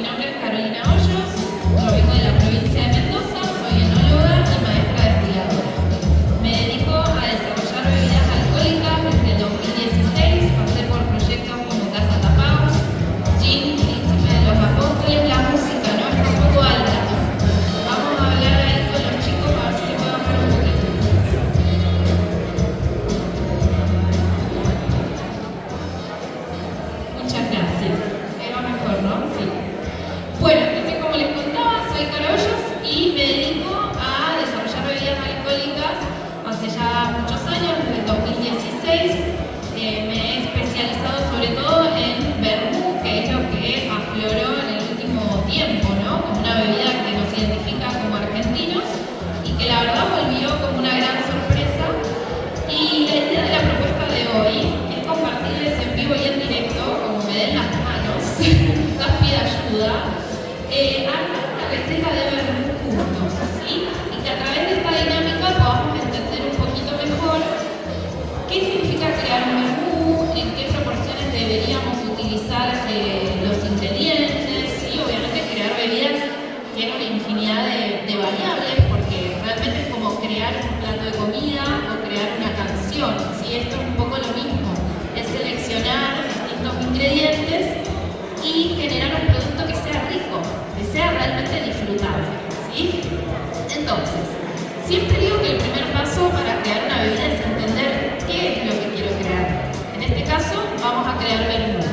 Mi nombre es Carolina Hoyos, yo vengo de la provincia de Mendoza, soy enóloga y maestra destiladora. Me dedico a desarrollar bebidas alcohólicas desde el 2016, pasé por proyectos como Casa Tapados, Gin, Príncipe de los Apóstoles. La música no está un poco alta. Vamos a hablar ahí con los chicos a ver si se puede bajar un poquito. Muchas gracias. Era mejor, ¿no? Sí. Bueno, entonces como les contaba, soy Caro Hoyos y me dedico a desarrollar bebidas alcohólicas hace ya muchos años, desde el 2016. Me he especializado sobre todo en vermú, que es lo que afloró en el último tiempo, ¿no? Como una bebida que nos identifica como argentinos y que la verdad volvió como una gran sorpresa. Y la idea de la propuesta de hoy es compartirles en vivo y en directo, como me den las manos, quizás pida ayuda, armar una receta de vermú juntos, ¿sí? Y que a través de esta dinámica podamos entender un poquito mejor qué significa crear un vermú, en qué proporciones deberíamos utilizar los ingredientes, y obviamente crear bebidas tiene una infinidad de variables, porque realmente es como crear un plato de comida o crear una canción, ¿sí? Esto es un poco lo mismo, es seleccionar distintos ingredientes y generar un producto que sea rico, que sea realmente disfrutable, ¿sí? Entonces, siempre digo que el primer paso para crear una bebida es entender qué es lo que quiero crear. En este caso, vamos a crear vermú.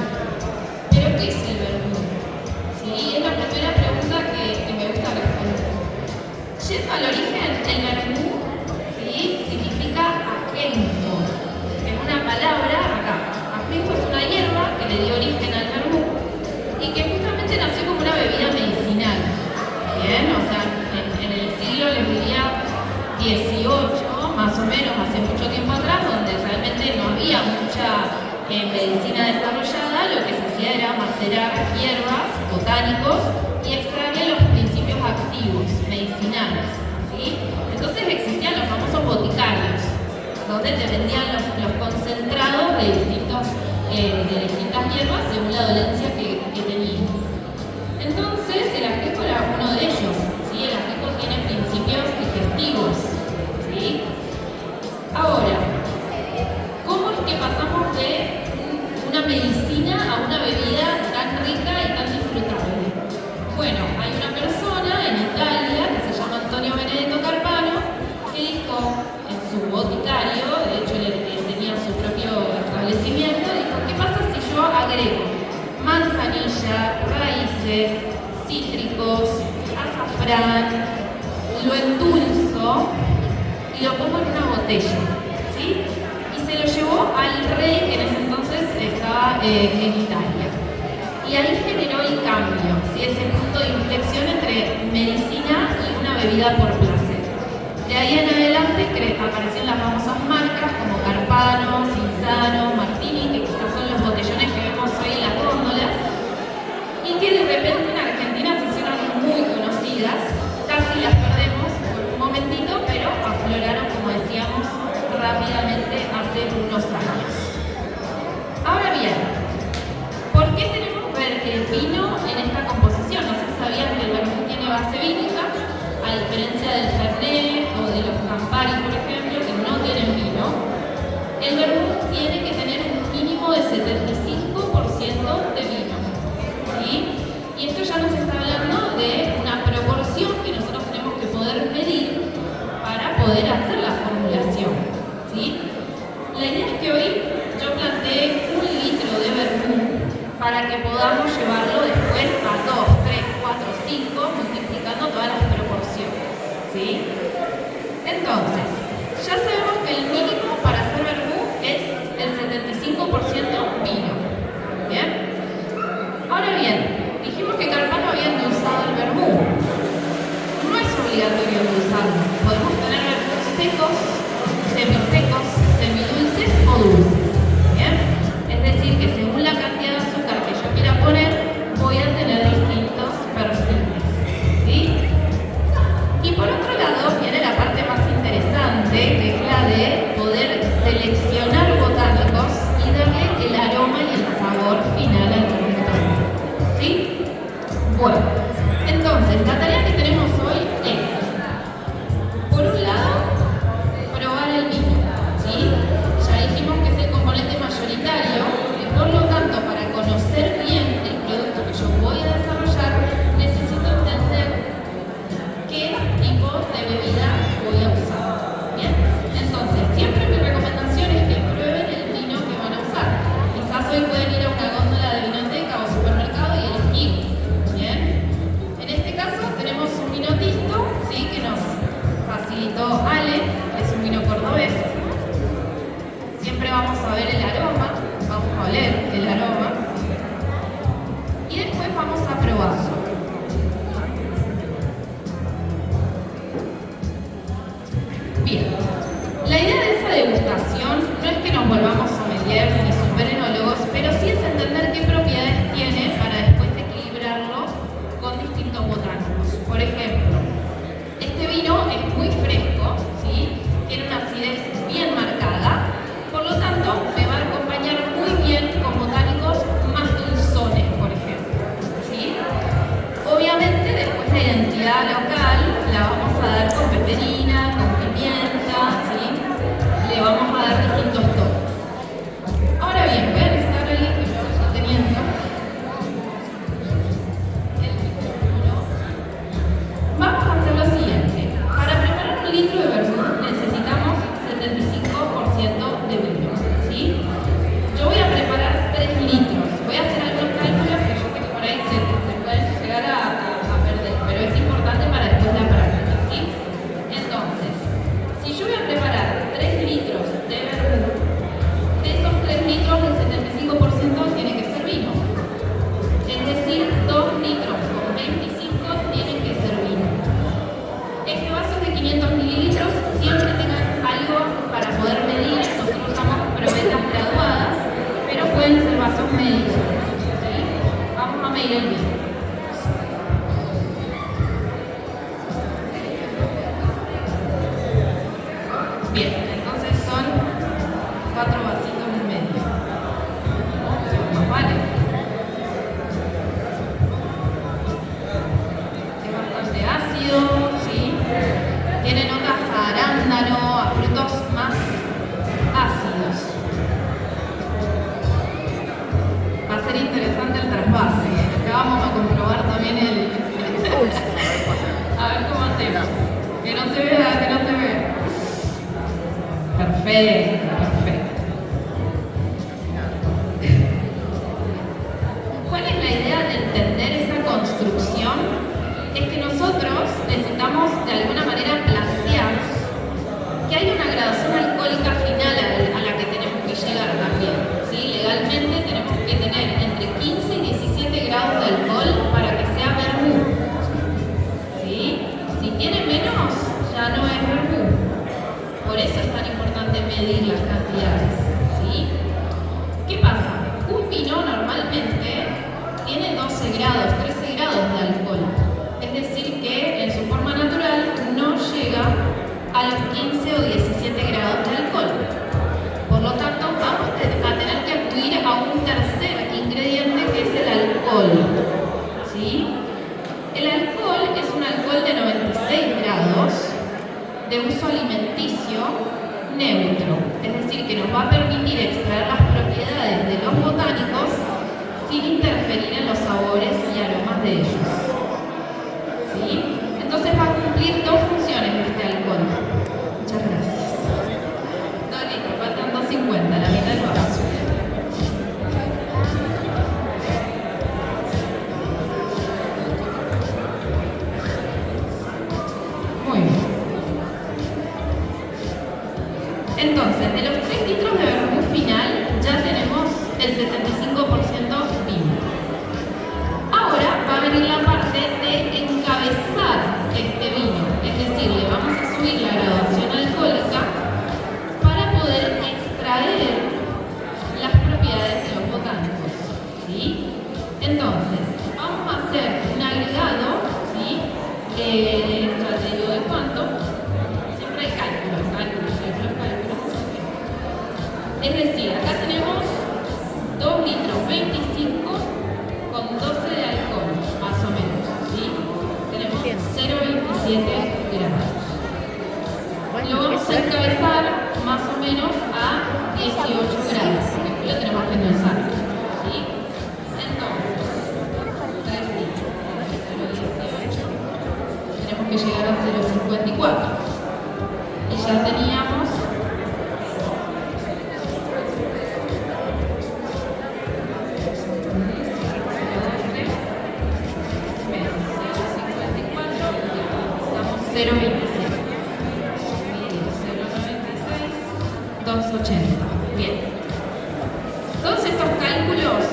¿Pero qué es el vermú? ¿Sí? Es la primera pregunta que me gusta responder. Yendo al origen, el vermú, ¿sí?, significa ajenjo. Es una palabra acá. Ajenjo es una hierba que le dio origen al vermú y que justamente nació como una bebida medicinal. Bien, o sea, en el siglo, les diría, 18, más o menos, hace mucho tiempo atrás, donde realmente no había mucha medicina desarrollada, lo que se hacía era macerar hierbas, botánicos, y extraerle los principios activos, medicinales, ¿sí? Entonces existían los famosos boticarios, donde te vendían los concentrados de distintas hierbas según la dolencia que tenían. Entonces, el ajenjo era uno de ellos, ¿sí? El ajenjo tiene principios digestivos, ¿sí? Ahora, ¿cómo es que pasamos de una medicina a una bebida tan rica y tan disfrutable? Bueno, hay una persona en Italia que se llama Antonio Benedetto Carpano que dijo en su boticario, de hecho él tenía su propio establecimiento, dijo: ¿qué pasa si yo agrego manzanilla, raíces, cítricos, azafrán, lo endulzo y lo pongo en una botella? ¿Sí? Y se lo llevó al rey que en ese entonces estaba en Italia. Y ahí generó el cambio, ¿sí? Ese punto de inflexión entre medicina y una bebida por placer. De ahí en adelante aparecieron las famosas marcas como Carpano, Cinzano, Martini, que quizás son los botellones que vemos hoy en las góndolas, y que de repente en Argentina se hicieron muy conocidas, casi las perdemos por un momentito, pero afloraron, como decíamos, rápidamente hace unos años. Ahora bien, ¿por qué tenemos vino en esta composición? No sé si sabían que el vermú tiene base vínica, a diferencia del Fernet o de los Campari, por ejemplo, que no tienen vino. El vermú tiene que tener un mínimo de 75% de vino, ¿sí? Y esto ya nos está hablando de una proporción que nosotros tenemos que poder medir para poder hacer la formulación, ¿sí? La idea es que hoy yo planteé 1 litro de vermú para que podamos llevarlo después a 2, 3, 4, 5, multiplicando todas las proporciones, ¿sí? Entonces, ya sabemos que el mínimo para hacer vermú es el 75% vino, ¿bien? Ahora bien, dijimos que Carpano había Bueno, entonces, la tarea que tenemos hoy es, por un lado, probar el vino, ¿sí? Ya dijimos que es el componente mayoritario y por lo tanto, para conocer bien el producto que yo voy a desarrollar, necesito entender qué tipo de bebida voy a usar, ¿bien? Entonces, siempre mi recomendación es que prueben el vino que van a usar. Quizás hoy pueden ir a una góndola de vinoteca o supermercado y elegir, ¿bien? En este caso tenemos un vino tinto, ¿sí? Que nos facilitó Ale, que es un vino cordobés. Siempre vamos a ver el aroma, vamos a oler el aroma y después vamos a probarlo. Bien, la idea de esa degustación no es que nos volvamos sommeliers ni superenólogos, pero sí es entender qué propiedades tiene para después equilibrarlo con distintos botánicos. Por ejemplo, este vino es muy fresco, ¿sí? Tiene una acidez bien marcada, por lo tanto me va a acompañar muy bien con botánicos más dulzones, por ejemplo, ¿sí? Obviamente después la identidad local la vamos a dar con peperina, con pimienta, ¿sí? Le vamos a dar distintos toques. Ahora bien, voy a necesitar a alguien que me vaya teniendo el micrófono. Vamos a hacer lo siguiente. Para preparar un litro de vermut necesitamos 75% de vino, ¿sí? Yo voy a preparar 3 litros. Voy a hacer algunos cálculos que yo sé que por ahí se pueden llegar a perder, pero es importante para después la práctica, ¿sí? Entonces, si yo voy a preparar 3 litros de vermut, de esos 3 litros el 75% tiene que ser vino. Es decir, 2 litros con 25 tienen que ser vino. Este vaso es de 500 mililitros, siempre tengan algo para poder medir. Nosotros usamos probetas graduadas, pero pueden ser vasos medidos, ¿sí? Vamos a medir el vino. Bien, entonces son 4 vasitos y medio. ¿Más vale? Es bastante ácido, ¿sí? Tiene notas a arándano, a frutos más ácidos. Va a ser interesante el trasvase. Acá vamos a comprobar también el pulso. A ver cómo hacemos. Que no se vea, que no se vea. Perfecto, perfecto. ¿Cuál es la idea de entender esta construcción? Es que nosotros necesitamos de alguna manera plantear que hay una graduación alcohólica final a la que tenemos que llegar también, ¿sí? Legalmente tenemos que tener entre 15 y 17 grados de alcohol para que sea vermut, ¿sí? Si tiene menos, ya no es vermut. Por eso es tan importante medir las cantidades, ¿sí? ¿Qué pasa? Un vino normalmente tiene 12 grados, 13 grados de alcohol. Es decir, que en su forma natural no llega a los 15 o 17 grados de alcohol. Por lo tanto, vamos a tener que acudir a un tercer ingrediente que es el alcohol, ¿sí? El alcohol es un alcohol de 96 grados de uso alimenticio neutro, es decir, que nos va a permitir extraer las propiedades de los botánicos sin interferir en los sabores y aromas de ellos, ¿sí? Entonces va a cumplir 2 funciones este alcohol. Muchas gracias. 2 litros, faltan 250, la mitad del vaso. Muy bien. Entonces, de los 3 litros de vermut final, ya tenemos el 75% vino. Ahora va a venir la parte de encabezar este vino, es decir, le vamos a subir la graduación alcohólica para poder extraer las propiedades de los botánicos, ¿sí? Entonces, vamos a hacer un agregado, ¿sí? Ya te digo de cuánto. Siempre hay cálculos. Es decir, acá tenemos 2 litros 25 con 12 de alcohol, más o menos. que llegar a 0,54. Y ya teníamos menos 0,54, estamos 0,27. 280. Bien. Todos estos cálculos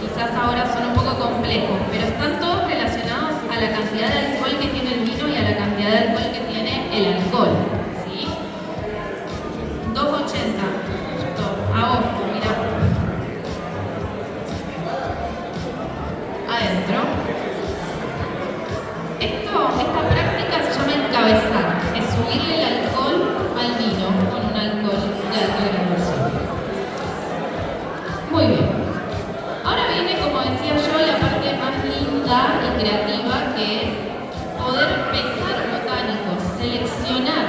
quizás ahora son un poco complejos, pero están todos relacionados a la cantidad de alcohol que tiene el vino y a la cantidad de alcohol que tiene el alcohol. ¿Sí? 280. Justo agosto, mirá. Adentro. Esta práctica se llama encabezar. Es subirle el alcohol al vino con un alcohol de alta graduación. Muy bien. Ahora viene, como decía yo, la parte más linda y creativa, que es poder pesar botánicos, seleccionar.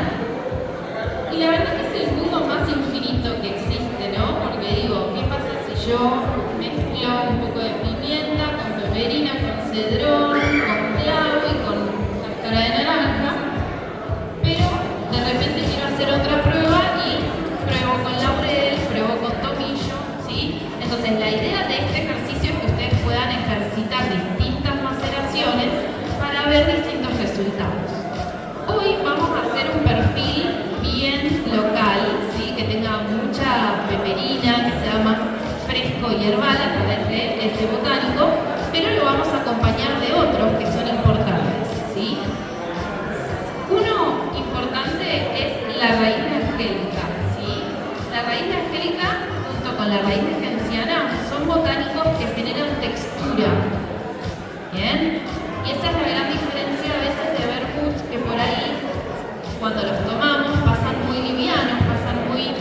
Y la verdad que es el mundo más infinito que existe, ¿no? Porque digo, ¿qué pasa si yo mezclo un poco de pimienta con peperina, con cedrón, con clavo y con cáscara de naranja? Pero de repente quiero hacer otra prueba y pruebo con laurel, pruebo con tomillo, ¿sí? Entonces la idea de este ejercicio es que ustedes puedan ejercitar distintas maceraciones para ver distintos resultados. Hoy vamos a hacer un perfil bien local, ¿sí? Que tenga mucha peperina, que sea más fresco y herbal a través de ese botánico, pero lo vamos a acompañar de otros que son importantes, ¿sí? Uno importante es la raíz de angélica, ¿sí? La raíz de angélica junto con la raíz de genciana son botánicos que generan textura, ¿bien? Y esa es la gran diferencia a veces de vermuts, que por ahí cuando los tomamos pasan muy livianos, pasan muy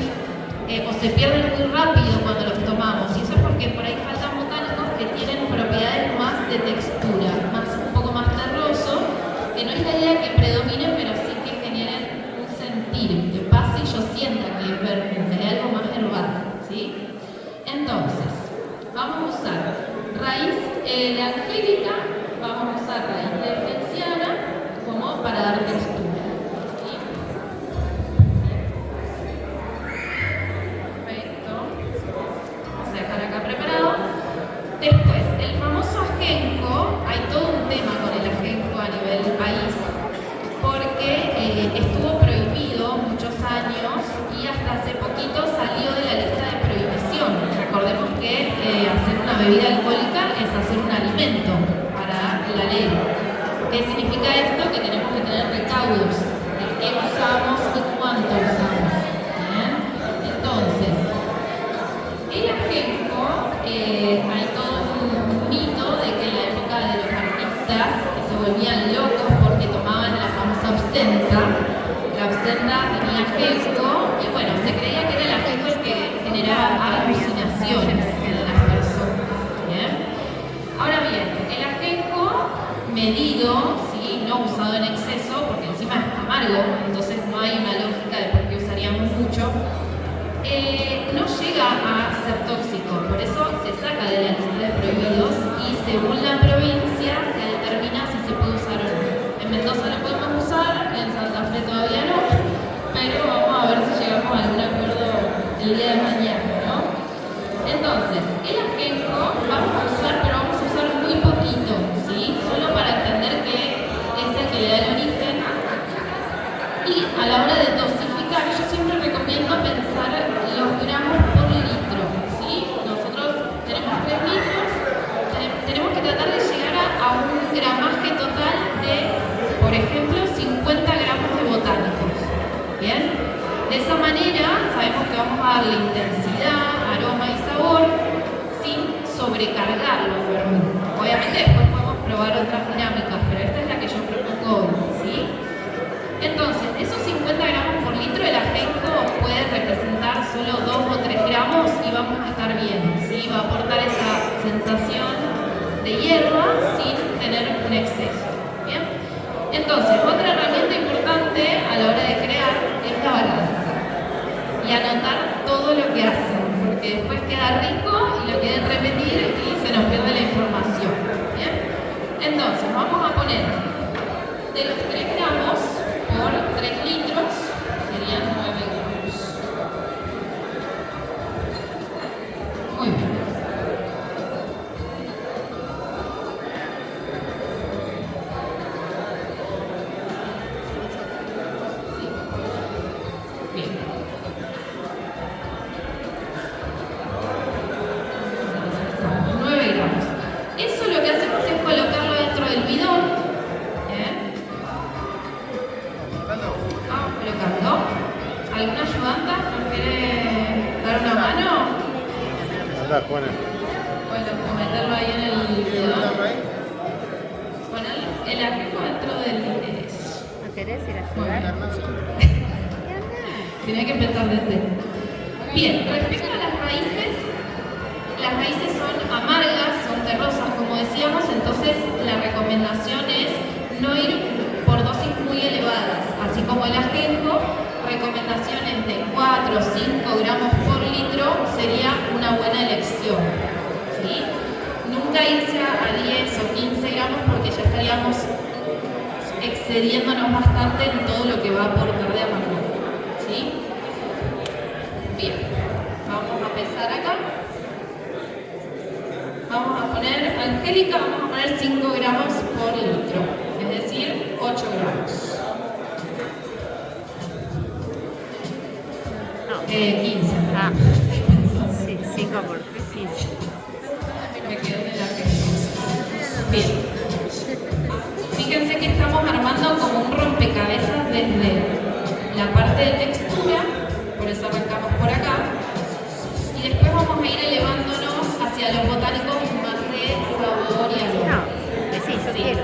o se pierden muy rápido cuando los tomamos, y eso es porque por ahí faltan botánicos que tienen propiedades más de textura, un poco más terroso, que no es la idea que predomine, pero sí que generen un sentir, que pase y yo sienta que es vermut, que hay algo más herbal, ¿sí? Entonces, vamos a usar raíz de angélica, vamos a usar raíz de genciana como para dar textura. Después, el famoso ajenjo, hay todo un tema con el ajenjo a nivel país, porque estuvo prohibido muchos años y hasta hace poquito salió de la lista de prohibición. Recordemos que hacer una bebida alcohólica es hacer un alimento para la ley. ¿Qué significa esto? Que tenemos que tener recaudos de qué usamos y cuánto usamos. ¿Bien? Entonces, el ajenjo, hay todo un mito de que en la época de los artistas que se volvían locos porque tomaban la famosa absenta, la absenta tenía ajenjo y bueno, se creía que era el ajenjo el que generaba alucinaciones en las personas. ¿Bien? Ahora bien, el ajenjo medido, ¿sí? No usado en exceso, porque encima es amargo, entonces no hay una lógica de por qué usaríamos mucho. No llega a ser tóxico, por eso se saca de la lista de prohibidos y según la provincia se determina si se puede usar o no. En Mendoza lo podemos usar, en Santa Fe todavía no, pero vamos a ver si llegamos a algún acuerdo el día de mañana, ¿no? Entonces, el ajenjo vamos a usar, pero vamos a usar muy poquito, ¿sí? Solo para entender que es el que le da el origen. Y a la hora de dosificar, yo siempre recomiendo pensar los gramos por litro, ¿sí? Nosotros tenemos 3 litros, tenemos que tratar de llegar a un gramaje total de, por ejemplo, 50 gramos de botánicos, ¿bien? De esa manera sabemos que vamos a darle intensidad, aroma y sabor sin sobrecargarlo el vermut. Obviamente después podemos probar otras dinámicas, pero esta es la que yo propongo hoy, ¿sí? Entonces, esos 50 gramos por litro del ajenjo puede representar solo 2 o 3 gramos y vamos a estar bien, ¿sí? Va a aportar esa sensación de hierba sin tener un exceso, ¿bien? Entonces, otra herramienta importante a la hora de crear es la balanza y anotar todo lo que hacen, porque después queda rico y lo quieren repetir y se nos pierde la información, ¿bien? Entonces, vamos a poner De los 3 gramos por 3 litros serían 9 gramos. Muy bien. Sí. Bien. 9 gramos. Eso lo que hacemos es colocarlo dentro del bidón. Vamos colocando. ¿Alguna ayudanta nos quiere dar una mano? Anda, Juana. Bueno, meterlo ahí en el bidón. Poner el ajenjo dentro del interés. ¿No querés ir a jugar? Tiene que empezar desde. Bien, respecto a las raíces son amargas, son terrosas, como decíamos, entonces la recomendación es no ir por dosis muy elevadas, así como el ajenjo, recomendaciones de 4 o 5 gramos por litro sería una buena elección, ¿sí? Nunca irse a 10 o 15 gramos porque ya estaríamos excediéndonos bastante en todo lo que va a aportar de amargor, ¿sí? Bien, vamos a empezar acá. Vamos a poner, Angélica, vamos a poner 5 gramos por litro, es decir, 8 gramos. No. 15. Ah, sí, 5 por 15. Me quedé en el ajenjo. Bien. Fíjense que estamos armando como un rompecabezas desde la parte de textura, por eso arrancamos por acá, y después vamos a ir elevándonos hacia los botánicos más de sabor y aroma. No, que sí, yo quiero.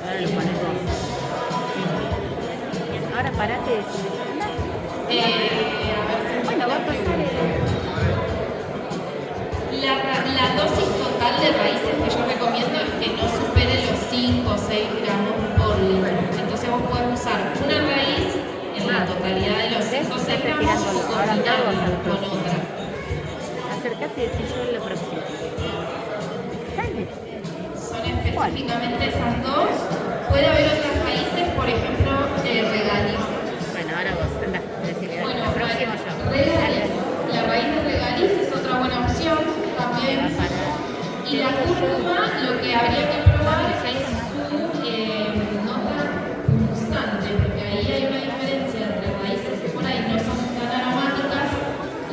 Ahora lo pones vos. Ahora parate de decir. Bueno, va a pasar la dosis total de raíces que yo recomiendo es que no supere los 5 o 6 gramos por litro. Entonces vos podés usar una raíz en la totalidad de los 5 o 6 gramos o combinarla con otra. Acércate y decir yo lo próximo. Dale. Son específicamente esas dos. Puede haber otras raíces, por ejemplo, regaliz. Bueno, ahora vos, anda, decirle. Bueno, Lo próximo yo. regaliz. La raíz de regaliz es otra buena opción también. Y la cúrcuma, lo que habría que probar es su nota punzante, porque ahí hay una diferencia entre raíces que por ahí no son tan aromáticas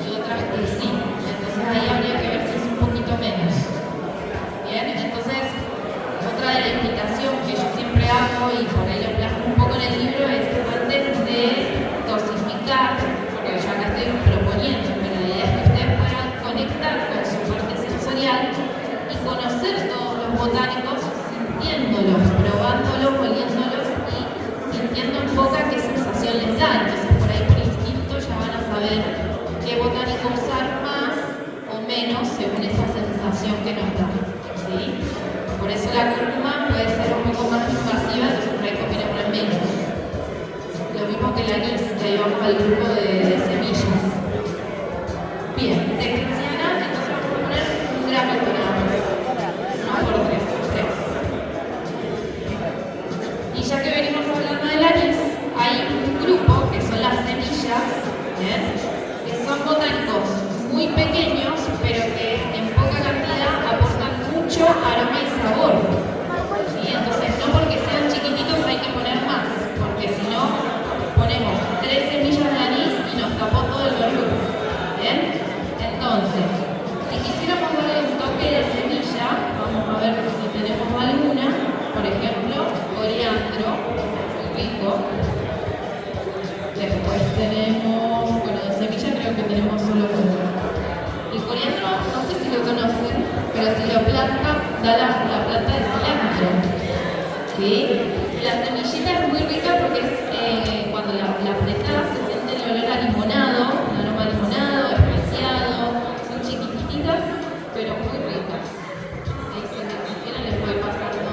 y otras que sí. Entonces ahí habría que ver si es un poquito menos. Bien, entonces otra de la invitación que yo siempre hago y por ahí lo plasmo un poco en el libro es antes de dosificar, porque yo acá estoy proponiendo, pero la idea es que ustedes puedan conectar con su parte sensorial y conocer todos los botánicos sintiéndolos, probándolos, oliéndolos y sintiendo en boca qué sensación les da. Entonces por ahí por instinto ya van a saber qué botánico usar más o menos según esa sensación que nos da, ¿sí? Por eso la cúrcuma puede ser un poco más invasiva, entonces por ahí conviene poner menos. Lo mismo que el anís, que ahí vamos al grupo de semillas. Bien, de cristiana, entonces vamos a poner 1 gramo nada más. No por 3. Y ya que venimos hablando del anís, hay un grupo que son las semillas, ¿bien? Que son botánicos muy pequeños, pero que en poca cantidad aportan mucho aroma y sabor. ¿Sí? Entonces, no porque sean chiquititos hay que poner más, porque si no, ponemos 3 semillas de anís y nos tapó todo el volumen. ¿Bien? Entonces, si quisiéramos darle un toque de semilla, vamos a ver si tenemos alguna, por ejemplo, coriandro, muy rico. Después tenemos, bueno, de semilla creo que tenemos solo uno. El coriandro, no sé si lo conocen, pero si lo plantan, da la planta de cilantro. ¿Sí? La semillita es muy rica porque es, cuando la apretás se siente el olor a limonado, un aroma a limonado, especiado. Son chiquititas, pero muy ricas. Ahí si quieren les voy pasando.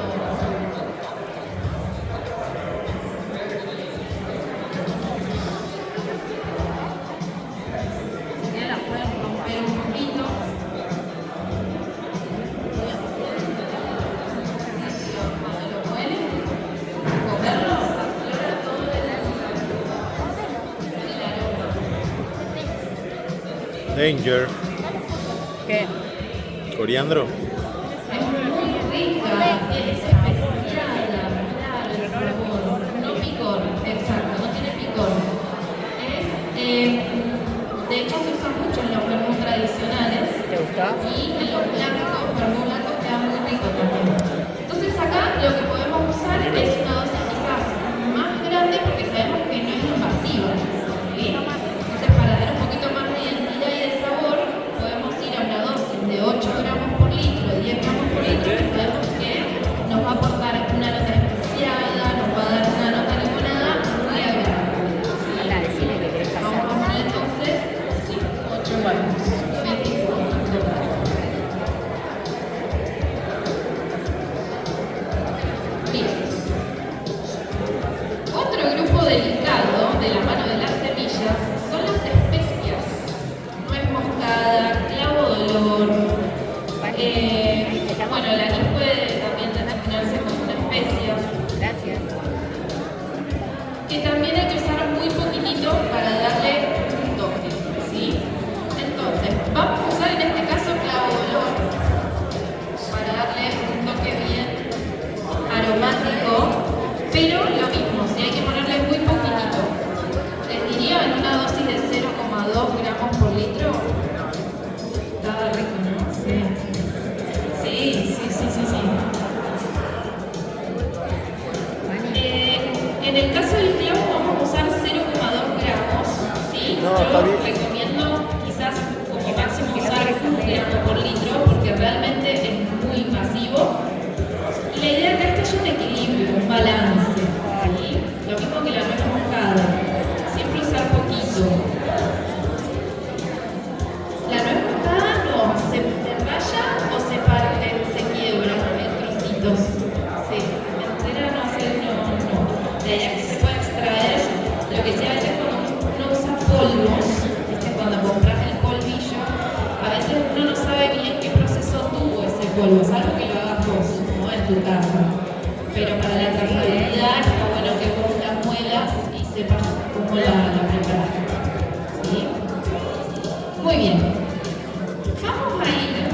Si quieren la pueden romper un poquito. Danger. ¿Qué? Coriandro. Es muy rica, es especiada, claro, el sabor. No picor, exacto, no tiene picor. De hecho, se usa mucho en los vermouth tradicionales. ¿Te gustó? Y en los blancos, vermouth blancos queda muy rico también. Entonces acá lo que podemos usar es una dosis quizás más grande porque sabemos que no es invasiva. ¿Sí? Entonces para dar un poquito más de identidad y de sabor, podemos ir a una dosis de 8 gramos por litro, 10 gramos por litro, que sabemos que nos va a aportar una nota especiada, nos va a dar una nota limonada muy agradable. Anda, decime que querés pasar. Vamos a poner entonces, sí, 8 gramos. 24. Bien. Otro grupo delicado de la mano de las semillas son las especias. Nuez moscada, clavo de olor. Bueno, el anís puede también denominarse como una especia. Gracias. Que también hay que usar muy poquitito para darle un toque, ¿sí? Entonces, vamos a usar en este caso clavo de olor para darle un toque bien aromático, pero lo mismo, si hay que ponerle muy poquitito. Les diría en una dosis de 0,2 gramos por litro. Está rico, ¿no? Sí. Sí. En el caso del clavo vamos a usar 0,2 gramos, ¿sí? No, Yo está bien. recomiendo quizás como máximo usar 1 gramo por litro porque realmente es muy invasivo. Y la idea acá es que haya un equilibrio, un balance, ¿sí? Lo mismo que la nuez moscada, siempre usar poquito. La nuez moscada no, se raya o se parte, se quiebra en trocitos. Sí, entera no sé, no. La idea es que se pueda extraer, lo que sí a veces cuando uno usa polvos, ¿viste? Cuando compras el polvillo, a veces uno no sabe bien qué proceso tuvo ese polvo, es algo que lo hagas vos, ¿no? En tu casa. Pero para la trazabilidad está bueno que vos la muelas y sepas cómo la preparaste. ¿Sí? Muy bien. Vamos a ir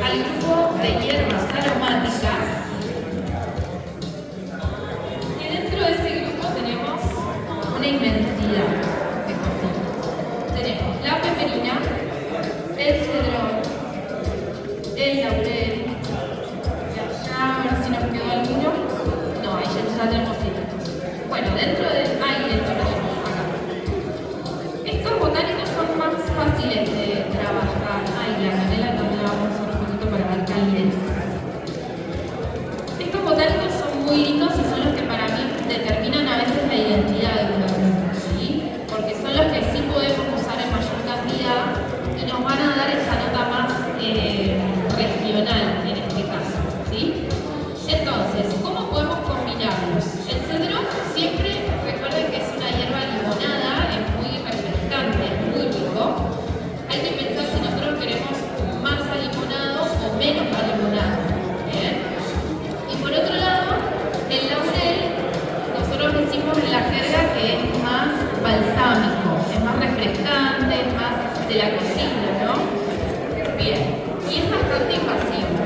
al grupo de hierbas aromáticas. Y dentro de ese grupo tenemos una inmensidad de cosas. Tenemos la peperina, el cedrón, el laurel. A ver si nos quedó alguno. No, ahí ya tenemos 7. Bueno, dentro de... dentro de acá. Estos botánicos son más fáciles de trabajar. La canela también la vamos a usar un poquito para dar calidez. Estos botánicos son muy lindos y son los que para mí determinan a veces la identidad de un grupo, ¿sí? Porque son los que sí podemos usar en mayor cantidad y nos van a dar esa nota más regional en este caso, ¿sí? Entonces, ¿cómo podemos combinarlos? El cedrón siempre, recuerden que es una hierba limonada, es muy refrescante, es muy rico. Hay que pensar si nosotros queremos más alimonado o menos alimonado, ¿bien? Y por otro lado, el laurel, nosotros decimos en la jerga que es más balsámico, es más refrescante, es más de la cocina, ¿no? Bien, y es bastante invasivo.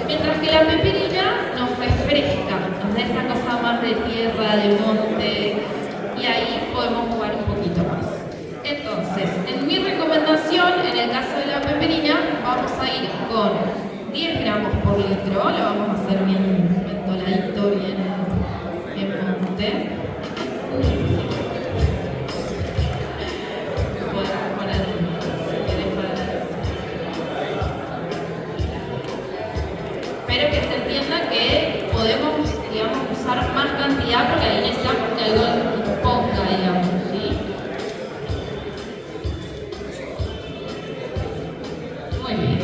Mientras que la peperina nos refresca, nos da esa cosa más de tierra, de monte, y ahí podemos jugar un poquito más. Entonces, en mi recomendación, en el caso de la peperina, vamos a ir con 10 gramos por litro, lo vamos a hacer bien mentoladito, bien monte. Podemos poner pero que se entienda que podemos, digamos, usar más cantidad porque ahí necesitamos que algo ponga, digamos, ¿sí? Muy bien.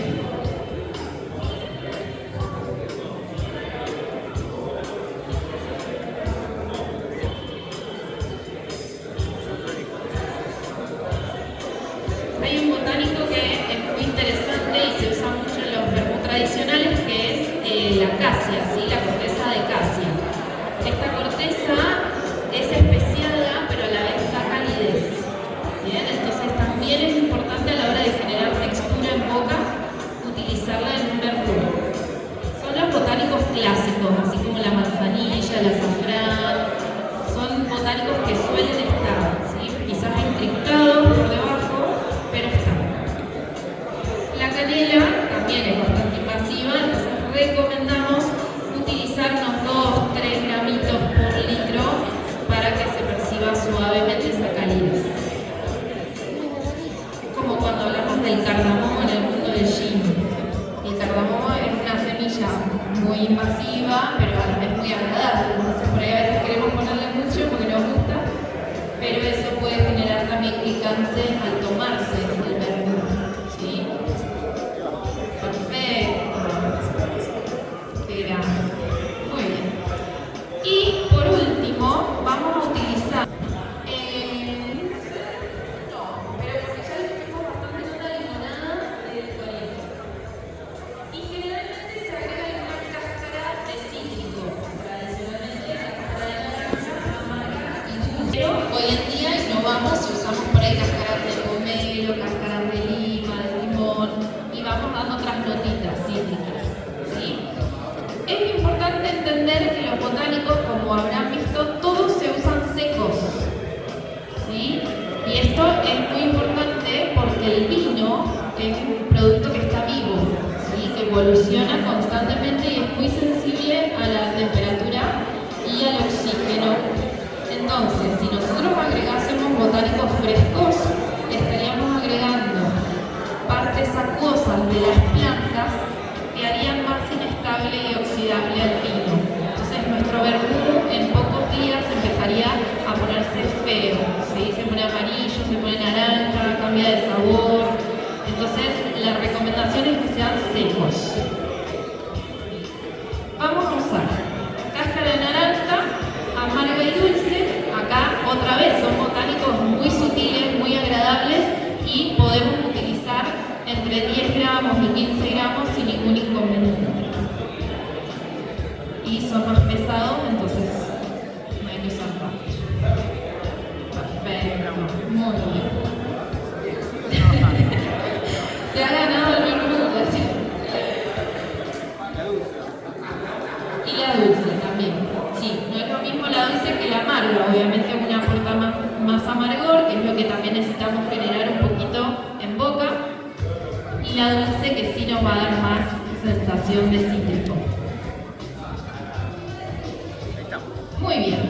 Hay un botánico que es muy interesante y se usa mucho en los vermouth tradicionales, que es la acacia, ¿sí? La corteza de acacia. Esta corteza es especiada, pero a la vez da calidez. Bien, entonces también es importante muy invasiva, pero a la vez muy agradable. Entonces por ahí a veces queremos ponerle mucho porque nos gusta, pero eso puede generar también que canse al tomarse el vermú. ¿Sí? Perfecto. Qué grande. Muy bien. Y por último, vamos a utilizar. No, pero porque ya lo hicimos bastante con la limonada del colegio. Y generalmente se agrega una cáscara de cítrico, tradicionalmente la cáscara de naranja, amarga y dulce. Pero hoy en día innovamos y usamos por ahí cáscaras de pomelo, cáscaras de lima, de limón y vamos dando otras notitas cítricas. ¿Sí? Es importante entender que los botánicos, como habrán visto, todos se usan secos. ¿Sí? Y esto es muy importante porque el vino es un producto que está vivo, ¿sí? Que evoluciona constantemente y es muy sensible a la temperatura y al oxígeno. Entonces, si nosotros agregásemos botánicos frescos, estaríamos agregando partes acuosas de las plantas que harían más inestable y oxidable al vino. Entonces, nuestro vermú en pocos días empezaría a ponerse feo, ¿sí? Se pone amarillo, se pone naranja, cambia de sabor. Entonces, la recomendación es que sean secos. Vamos a usar cáscara de naranja, amarga y dulce. Acá, otra vez, son botánicos muy sutiles, muy agradables y podemos utilizar entre 10 gramos y 15 gramos sin ningún inconveniente. Y son más pesados, entonces no hay que usar tanto. Perfecto, muy bien. Se ha ganado el vermú. Y la dulce también. Sí, no es lo mismo la dulce que la amarga. Obviamente una aporta más amargor, que es lo que también necesitamos generar un poquito en boca. Y la dulce que sí nos va a dar más sensación de cítrico. Muy bien.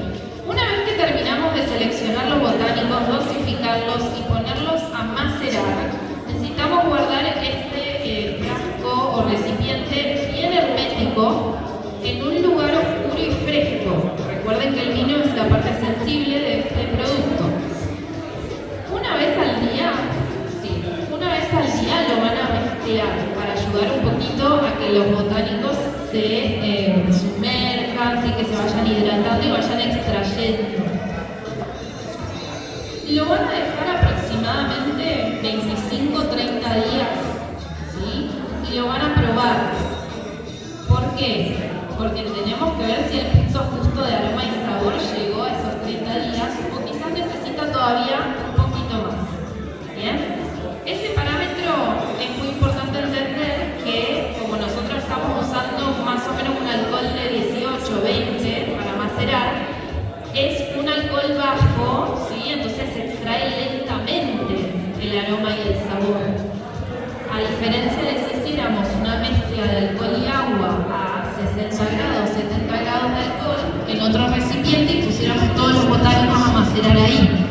Una vez que terminamos de seleccionar los botánicos, dosificarlos y ponerlos a macerar, necesitamos guardar este frasco o recipiente bien hermético en un lugar oscuro y fresco. Recuerden que el vino es la parte sensible de este producto. Una vez al día lo van a mezclar para ayudar un poquito a que los botánicos se sumerjan, ¿sí? Que se vayan hidratando y vayan extrayendo. Lo van a dejar aproximadamente 25-30 días, ¿sí? Y lo van a probar. ¿Por qué? Porque tenemos que ver si el punto justo de aroma y sabor llegó a esos 30 días o quizás necesita todavía un poquito más. ¿Bien? Ese parámetro es muy importante entender que como nosotros estamos usando más o menos un alcohol de 18-20 para macerar, es un alcohol bajo, ¿sí? Entonces se extrae lentamente el aroma y el sabor. A diferencia de si hiciéramos una mezcla de alcohol y agua a 60 grados, 70 grados de alcohol en otro recipiente y pusiéramos todos los botánicos a macerar ahí.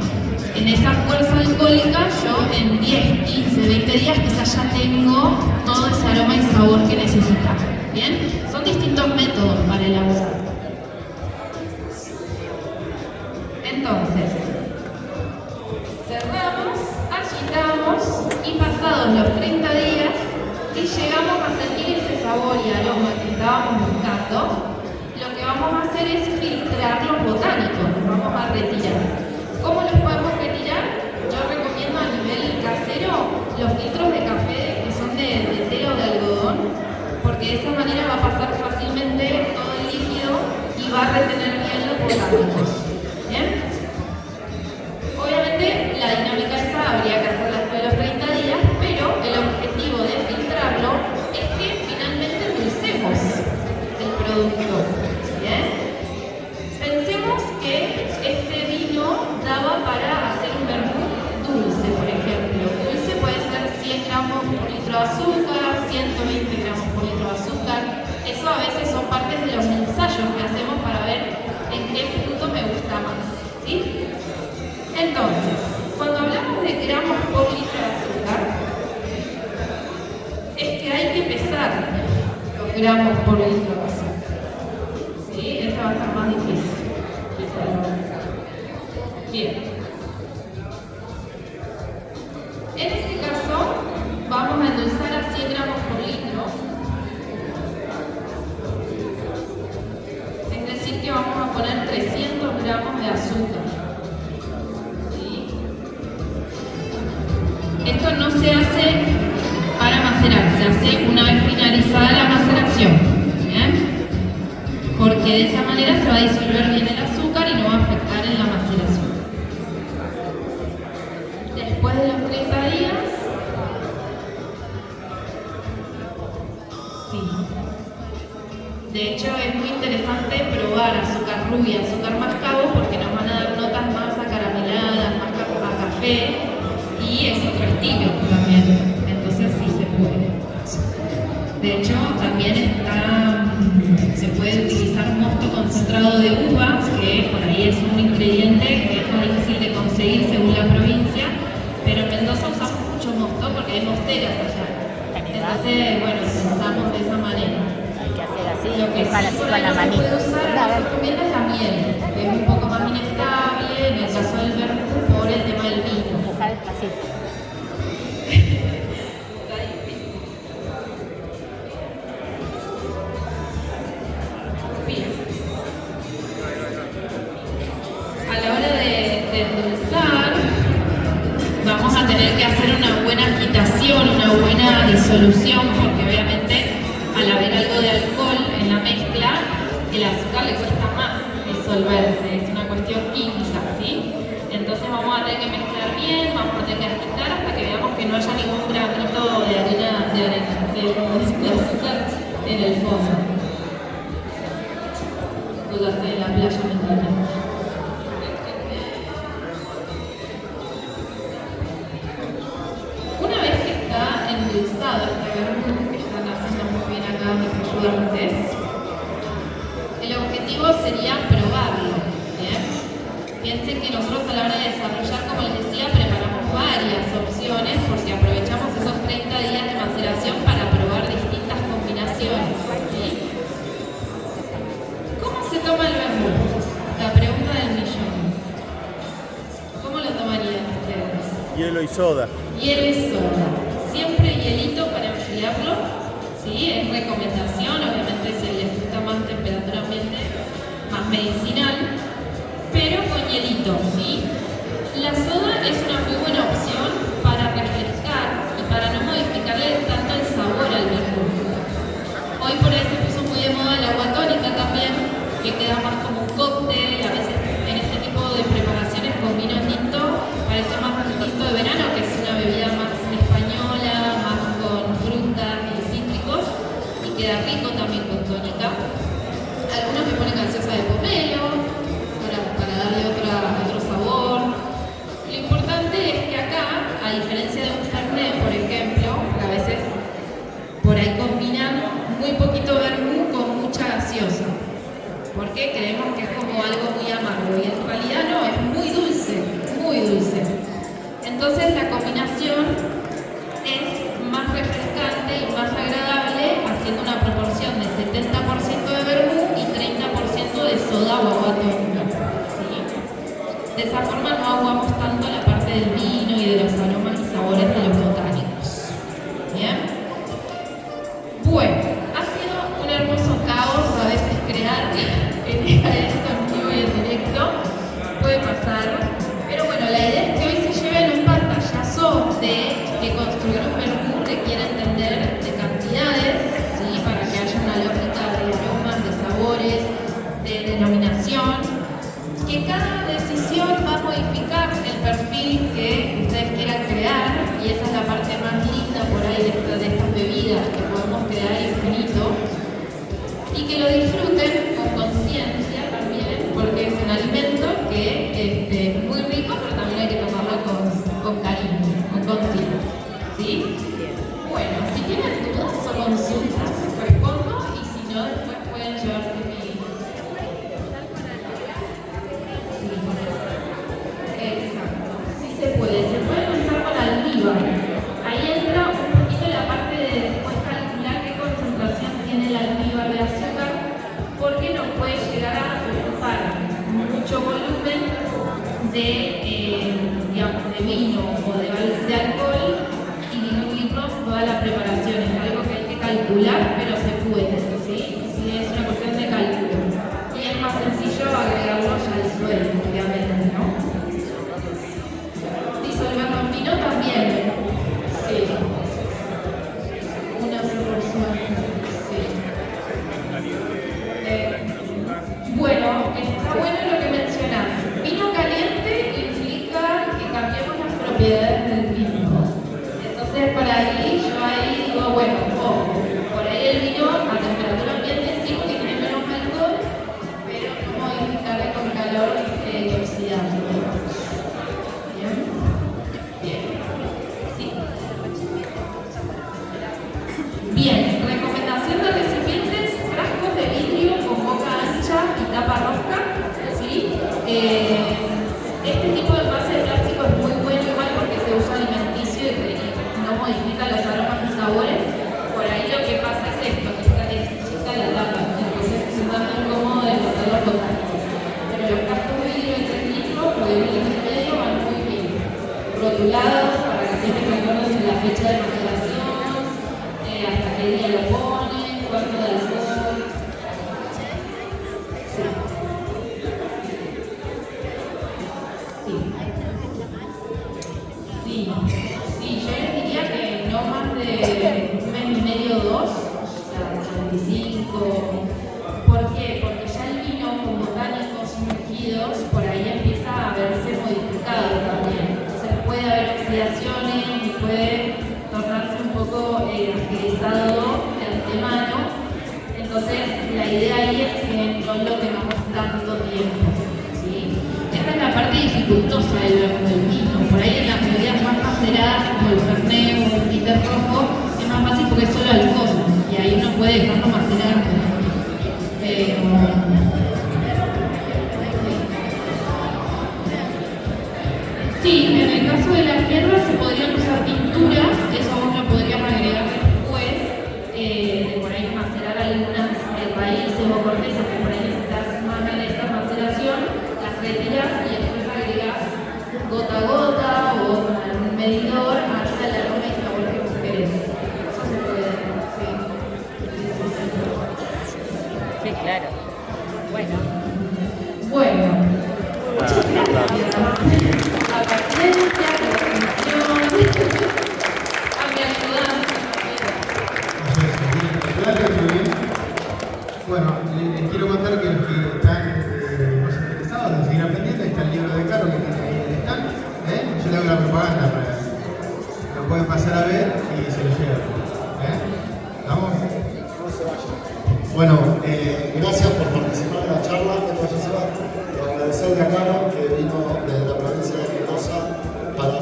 En esa fuerza alcohólica yo en 10, 15, 20 días quizás ya tengo todo ese aroma y sabor que necesitamos. ¿Bien? Son distintos métodos para elaborar. Entonces, cerramos, agitamos y pasados los 30 días, si llegamos a sentir ese sabor y aroma que estábamos buscando, lo que vamos a hacer es filtrar los botánicos, los vamos a retirar. ¿Cómo los podemos retirar? Yo recomiendo a nivel casero los filtros de café que son de tela o de algodón, porque de esa manera va a pasar fácilmente todo el líquido y va a retener bien los botánicos. ¿Bien? Obviamente la dinámica esa habría que hacerla después de los 30 días, pero el objetivo de filtrarlo es que finalmente endulcemos el producto. ¿Bien? Pensemos que este vino daba para hacer un vermú dulce, por ejemplo. Dulce puede ser 100 gramos por litro de azúcar, 120 gramos por litro de azúcar. Eso a veces son partes de los ensayos que hacemos para ver en qué punto me gusta más. ¿Sí? Entonces, cuando hablamos de gramos por litro de azúcar, es que hay que pesar los gramos por litro de azúcar. va a estar más difícil. Bien. En este caso, vamos a endulzar a 100 gramos por litro. Es decir, que vamos a poner 300 gramos de azúcar. ¿Sí? Esto no se hace para macerar, se hace una vez finalizada la maceración. ¿Bien? Porque de esa manera se va a disolver bien el azúcar y no va a afectar en la maceración. Después de los 30 días, sí. De hecho, es muy interesante probar azúcar rubia, azúcar mascabo, porque nos van a dar notas más acarameladas, más a café, y es otro estilo también. Entonces sí se puede. De hecho, también se puede utilizar mosto concentrado de uvas, que por ahí es un ingrediente que es más difícil de conseguir según la provincia, pero en Mendoza usamos mucho mosto porque hay mosteras allá. Entonces, bueno, usamos de esa manera. Hay que hacer así, Lo que para sí así por con ahí la no se manita. puede usar, no se recomienda es la miel, que es un poco más inestable, en el caso del vermú por el tema del vino. Empujar despacito. Está difícil. Bien. A la hora de endulzar, vamos a tener que hacer una buena agitación, una buena disolución, porque obviamente al haber algo de alcohol en la mezcla, el azúcar le cuesta más disolverse, es una cuestión química, ¿sí? Entonces vamos a tener que mezclar bien, vamos a tener que agitar hasta que veamos que no haya ningún granito de azúcar en el fondo. Yo ya estoy en la playa, ¿me entienden? Una vez que está endulzado este vermú, que están haciendo muy bien acá mis ayudantes, el objetivo sería probarlo. ¿Bien? Piensen que nosotros a la hora de desarrollar, como les decía, preparamos varias opciones porque aprovechamos esos 30 días de maceración para probar distintas combinaciones. ¿Sí? ¿Cómo se toma el vermú? La pregunta del millón. ¿Cómo lo tomarían ustedes? Hielo y soda. Hielo y soda. Siempre hielito para enfriarlo, ¿sí? Es recomendación, obviamente se les gusta más temperatura ambiente, más medicinal, pero con hielito, ¿sí? La soda es una muy buena opción para refrescar y para no modificarle tanto el sabor al vermú. Hoy por ahí se puso muy de moda el agua tónica también, que queda más como un cóctel, a veces en este tipo de preparaciones con vino tinto, parece más un tinto de verano, que es una bebida más española, más con frutas y cítricos, y queda rico también con tónica. Algunos le ponen gaseosa de pomelo, para darle otro sabor. Lo importante es que acá, a diferencia de un fernet, por ejemplo, que a veces por ahí combinan muy poquito vermú con mucha gaseosa, porque creemos que es como algo muy amargo y en realidad no, es muy dulce, muy dulce. Entonces la combinación es más refrescante y más agradable, haciendo una proporción de 70% de vermú y 30% de soda o agua tónica. ¿Sí? De esa forma no aguamos tanto la parte del vino y de los aromas y sabores de los botánicos. ¿Bien? Bueno, ha sido un hermoso caos a veces crear esto en vivo y en directo. Puede pasar. Pero bueno, la idea es que hoy se lleven un pantallazo de que construir un vermú requiere entender de cantidades, ¿sí? Para que haya una lógica de aromas, de sabores, de denominación, que cada decisión va a modificar el perfil que ustedes quieran crear, y esa es la parte más linda por ahí de estas bebidas que podemos crear infinito, y que lo disfruten con conciencia también, porque es un alimento que es muy rico, pero también hay que tomarlo con cariño, con conciencia. ¿Sí? Bueno, si tienen dudas o consultas, respondo, y si no, después pueden llevarse mi... Exacto, sí se puede empezar con almíbar. Ahí entra un poquito la parte de después calcular qué concentración tiene el almíbar de azúcar, porque nos puede llegar a digamos, de vino o de alcohol y diluirlo toda la preparación. Es algo que hay que calcular, pero se puede, ¿sí? Sí, es una cuestión de cálculo. Y es más sencillo agregarlo ya al suelo, obviamente, ¿no? Disolverlo en vino también. Sí. Una proporción. Sí. Bueno, está bueno lo que mencionás. Vino caliente implica que cambiemos las propiedades del vino. Entonces, por ahí, yo ahí digo, bueno, ojo, por ahí el vino a temperatura ambiente sí porque tiene menos alcohol, pero no modificarle con calor y oxidante. ¿Bien? Bien. Sí. Bien, recomendación de recipientes, frascos de vidrio con boca ancha y tapa rosca, ¿sí? Este tipo de envase de plástico es muy bueno igual porque se usa alimenticio y no modifica los aromas y sabores. Por ahí lo que pasa es esto, que es chica la tapa, entonces es más incómodo de botarlo total. Pero los frascos de vidrio de 3 litros o de 1,5 litros van muy bien. Rotulados para que siempre se acuerden de la fecha de maceración, hasta qué día lo ponen, cuánto de alcohol. Sí. Sí. Sí, yo les diría que no más de 1 mes y medio o 2, o sea, 25. ¿Por qué? Porque ya el vino con botánicos sumergidos por ahí empieza a verse modificado también. Entonces puede haber oxidaciones y puede tornarse un poco agilizado de antemano. Entonces la idea ahí es que no lo tengamos tanto tiempo, ¿sí? Esta es la parte dificultosa del vino. Por ahí en las bebidas más maceradas como el fernet o el bitter rojo es más fácil porque es solo alcohol y ahí uno puede dejarlo macerar. Sí, en el caso de las hierbas se podrían usar tinturas, eso vos lo podríamos agregar después, por ahí macerar algunas raíces o cortezas que por ahí necesitas más de esta maceración, las retiras y después agregás gota a gota o con algún medidor hasta el aroma y sabor que vos querés. Eso se puede, sí. Sí, claro. Bueno. Bueno. Muchas gracias. La paciencia, la atención, a mi ayudante. Gracias, Julián. Bueno, les quiero contar que los que están más interesados en seguir aprendiendo, ahí está el libro de Caro que tiene ahí en el stand. Yo le hago la propaganda para que lo pueden pasar a ver y se lo llevan. ¿Vamos? Bueno, gracias por participar en la charla. Agradecerle a Caro que vino desde la provincia de Mendoza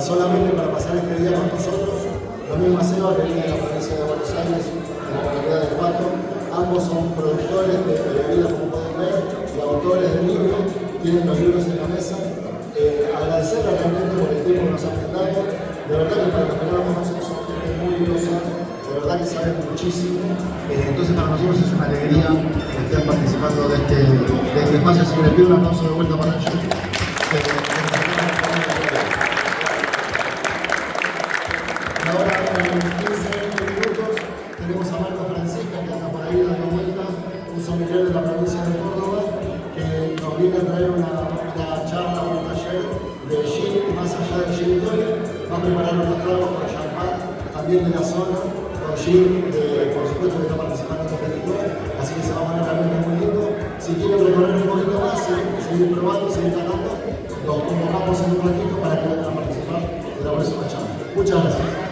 solamente para pasar este día con nosotros. Lo mismo a Seba, que viene de la provincia de Buenos Aires, de la localidad del Pato. Ambos son productores de bebidas, como pueden ver, y autores del libro. Tienen los libros en la mesa. Agradecerle realmente por el tiempo que nos han brindado. De verdad que para los que no los conocemos son gente muy grosa, de verdad que saben muchísimo. Entonces para nosotros es una alegría que estén participando de este espacio. Así que les pido un aplauso de vuelta para ellos. Ahora en 15-20 minutos tenemos a Marco Francisca, que anda por ahí dando vueltas, un sommelier de la provincia de Córdoba, que nos viene a traer una charla, un taller de gin, más allá del gin y tonic. Va a preparar unos tragos con champán, también de la zona, con gin, por supuesto que está participando en este tipo, así que se va a poner realmente muy lindo. Si quieren recorrer un poquito más, seguir probando, seguir tratando, los convocamos en un ratito para que vengan a participar de la próxima charla. Muchas gracias.